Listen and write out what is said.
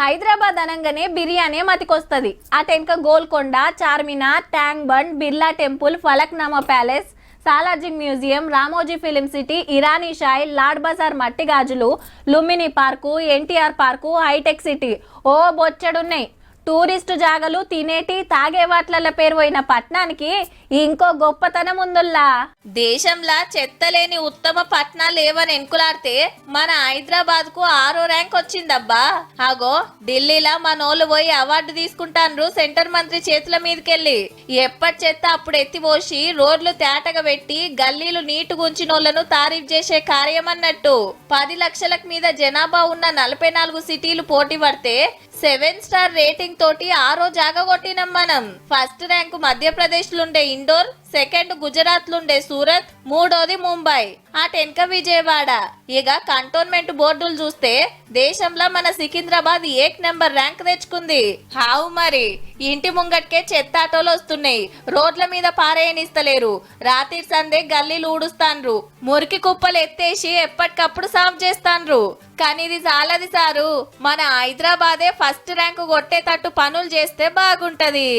హైదరాబాద్ అనగానే బిర్యానీ మతికొస్తుంది. అటెంక Golconda, Charminar, Tank Bund, Birla temple, Falaknuma palace, Salar Jung museum, Ramoji film city, Irani chai, Lad Bazaar మట్టి గాజులు, Lumbini park, NTR park, hitec city, ఓ బొచ్చడున్నాయి. టూరిస్టు జాగలు, తినేటి తాగే వాట్ల పేరు పోయిన పట్నానికి ఇంకో గొప్పతనం ఉందుల్లా. దేశంలా చెత్తలేని ఉత్తమ పట్నాలు ఏవని ఎన్కులాడితే మన హైదరాబాద్ కు 6వ ర్యాంక్ వచ్చిందబ్బా. అగో ఢిల్లీలో మనోళ్ళు పోయి అవార్డు తీసుకుంటాన్రు సెంటర్ మంత్రి చేతుల మీదకెళ్ళి. ఎప్పటి చెత్త అప్పుడు ఎత్తిపోసి రోడ్లు తేటగా పెట్టి గల్లీలు నీటుగుంచినోళ్లను తారీఫ్ చేసే కార్యం అన్నట్టు. 10 లక్షలకు మీద జనాభా ఉన్న 44 సిటీలు పోటీ పడితే 7 స్టార్ రేటింగ్ తోటి 6వ జాగా కొట్టినాం మనం. ఫస్ట్ ర్యాంకు మధ్యప్రదేశ్ లుండే ఇండోర్, సెకండ్ గుజరాత్ లుండే సూరత్, మూడోది ముంబై, అటెనక విజయవాడ. ఇక కంటోన్మెంట్ బోర్డులు చూస్తే దేశంలో మన సికింద్రాబాద్ 1 నెంబర్ ర్యాంక్ తెచ్చుకుంది. హావు మరి ఇంటి ముంగట్కే చెత్త ఆటోలు వస్తున్నాయి, రోడ్ల మీద పారేయనిస్తలేరు, రాత్రి సందే గల్లీలు ఊడుస్తాన్రు, మురికి కుప్పలు ఎత్తేసి ఎప్పటికప్పుడు సాఫ్ చేస్తాన్రు. కానీ ఇది చాలది సారు, మన హైదరాబాదే ఫస్ట్ ర్యాంకు కొట్టేటట్టు పనులు చేస్తే బాగుంటది.